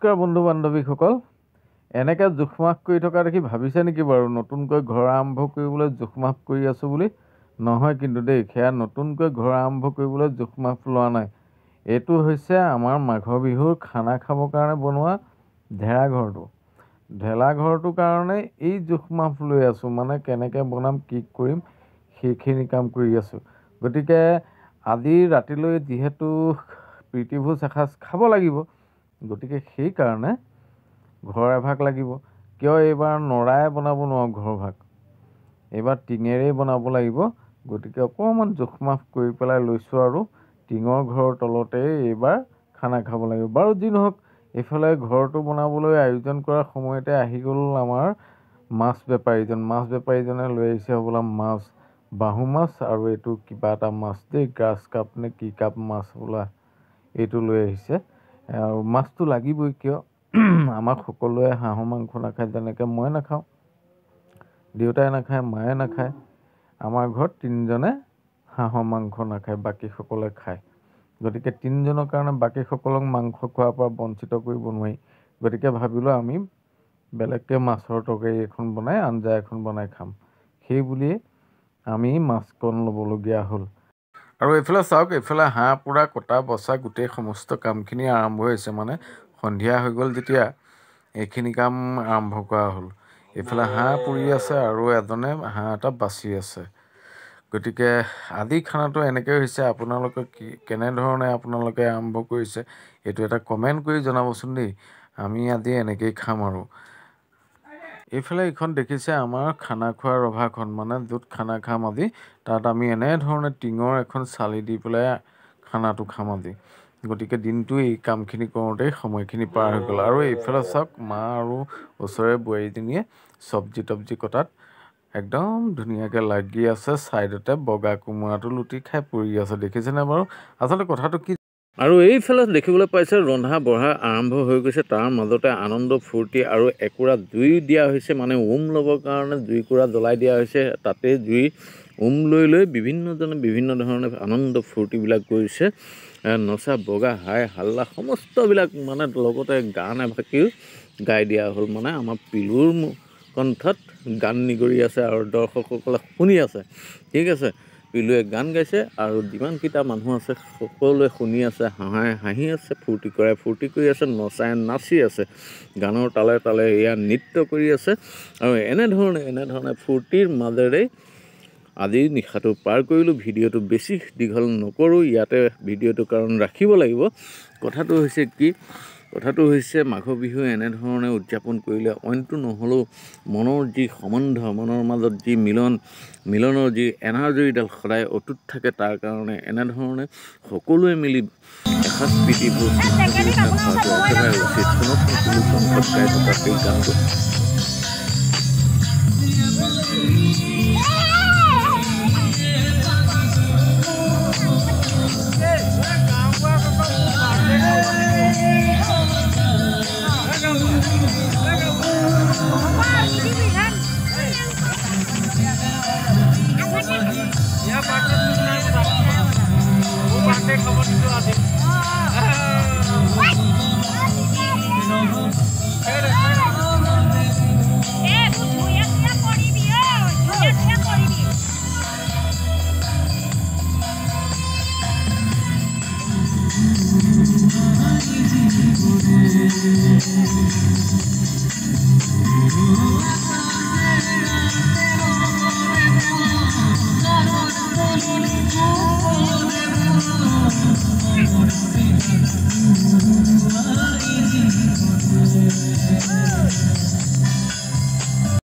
নমস্কাৰ বন্ধু বান্ধৱীসকল এনেকৈ জোখমাখ কৰি থকা দেখি ভাবিছে নেকি বাৰু নতুনকৈ ঘৰ আৰম্ভ কৰিবলৈ জোখমাখ কৰি আছোঁ বুলি নহয় কিন্তু দেই সেয়া নতুনকৈ ঘৰ আৰম্ভ কৰিবলৈ জোখমাখ লোৱা নাই এইটো হৈছে আমাৰ মাঘৰ বিহুৰ খানা খাবৰ কাৰণে বনোৱা ঢেলা ঘৰটোৰ কাৰণে এই জোখমাখ লৈ আছোঁ মানে কেনেকৈ বনাম কি কৰিম সেইখিনি কাম কৰি আছোঁ গতিকে আজি ৰাতিলৈ যিহেতু প্ৰীতিভোজ এসাঁজ খাব লাগিব গতিকে সেই কাৰণে ঘৰ এভাগ লাগিব কিয় এইবাৰ নৰাই বনাব নোৱাৰো ঘৰ ভাগ এইবাৰ টিঙেৰেই বনাব লাগিব গতিকে অকণমান জোখমাখ কৰি পেলাই লৈছোঁ আৰু টিঙৰ ঘৰৰ তলতে এইবাৰ খানা খাব লাগিব বাৰু যি নহওক এইফালে ঘৰটো বনাবলৈ আয়োজন কৰাৰ সময়তে আহি গ'ল আমাৰ মাছ বেপাৰীজনে লৈ আহিছে হ'বলা মাছ বাহু মাছ আৰু এইটো কিবা এটা মাছ দেই গ্ৰাছ কাপ নে কি কাপ মাছ বোলা এইটো লৈ আহিছে আৰু মাছটো লাগিবই কিয় আমাক সকলোৱে হাঁহৰ মাংস নাখায় যেনেকৈ মই নাখাওঁ দেউতাই নাখায় মায়ে নাখায় আমাৰ ঘৰত তিনিজনে হাঁহৰ মাংস নাখায় বাকীসকলে খায় গতিকে তিনিজনৰ কাৰণে বাকীসকলক মাংস খোৱাৰ পৰা বঞ্চিত কৰিব নোৱাৰি গতিকে ভাবিলোঁ আমি বেলেগকৈ মাছৰ তৰকাৰী এখন বনাই আঞ্জা এখন বনাই খাম সেই বুলিয়ে আমি মাছকণ ল'বলগীয়া হ'ল আৰু এইফালে চাওক এইফালে হাঁহ পোৰা কটা বচা গোটেই সমস্ত কামখিনি আৰম্ভ হৈছে মানে সন্ধিয়া হৈ গ'ল যেতিয়া এইখিনি কাম আৰম্ভ কৰা হ'ল এইফালে হাঁহ পুৰি আছে আৰু এজনে হাঁহ এটা বাচি আছে গতিকে আজি খানাটো এনেকৈ হৈছে আপোনালোকে কেনেধৰণে আপোনালোকে আৰম্ভ কৰিছে এইটো এটা কমেণ্ট কৰি জনাবচোন দেই আমি আজি এনেকৈয়ে খাম আৰু এইফালে এইখন দেখিছে আমাৰ খানা খোৱাৰ ৰভাখন মানে য'ত খানা খাম আজি তাত আমি এনেধৰণে টিঙৰ এখন চালি দি পেলাই খানাটো খাম আজি গতিকে দিনটো এই কামখিনি কৰোঁতেই সময়খিনি পাৰ হৈ গ'ল আৰু এইফালে চাওক মা আৰু ওচৰৰে বোৱাৰীজনীয়ে চব্জি কটাত একদম ধুনীয়াকৈ লাগি আছে ছাইডতে বগা কোমোৰাটো লুটি খাই পৰি আছে দেখিছেনে বাৰু আচলতে কথাটো কি আৰু এইফালে দেখিবলৈ পাইছে ৰন্ধা বঢ়া আৰম্ভ হৈ গৈছে তাৰ মাজতে আনন্দ ফূৰ্তি আৰু একুৰা জুই দিয়া হৈছে মানে ল'বৰ কাৰণে জুইকুৰা জ্বলাই দিয়া হৈছে তাতে জুই লৈ বিভিন্নজনে বিভিন্ন ধৰণে আনন্দ ফূৰ্তিবিলাক কৰিছে নচা বগা হাই হাল্লা সমস্তবিলাক মানে লগতে গান এভাগিও গাই দিয়া হ'ল মানে আমাৰ পিলুৰ কণ্ঠত গান নিগৰি আছে আৰু দৰ্শকসকলে শুনি আছে ঠিক আছে পিলুৱে গান গাইছে আৰু যিমানকেইটা মানুহ আছে সকলোৱে শুনি আছে হাঁহি আছে ফূৰ্তি কৰি আছে নচাই নাচি আছে গানৰ তালে তালে এয়া নৃত্য কৰি আছে আৰু এনেধৰণে ফূৰ্তিৰ মাজেৰে আজি নিশাটো পাৰ কৰিলোঁ ভিডিঅ'টো বেছি দীঘল নকৰোঁ ইয়াতে ভিডিঅ'টো কাৰণ ৰাখিব লাগিব কথাটো হৈছে মাঘৰ বিহু এনেধৰণে উদযাপন কৰিলে অইনটো নহ'লেও মনৰ যি সম্বন্ধ মনৰ মাজত যি মিলনৰ যি এনাজৰীডাল সদায় অটুট থাকে তাৰ কাৰণে এনেধৰণে সকলোৱে মিলি এসাঁজ প্ৰীতিভোজ একেবাৰে উচিত কণ্ঠত গাই থকা সেই গানটো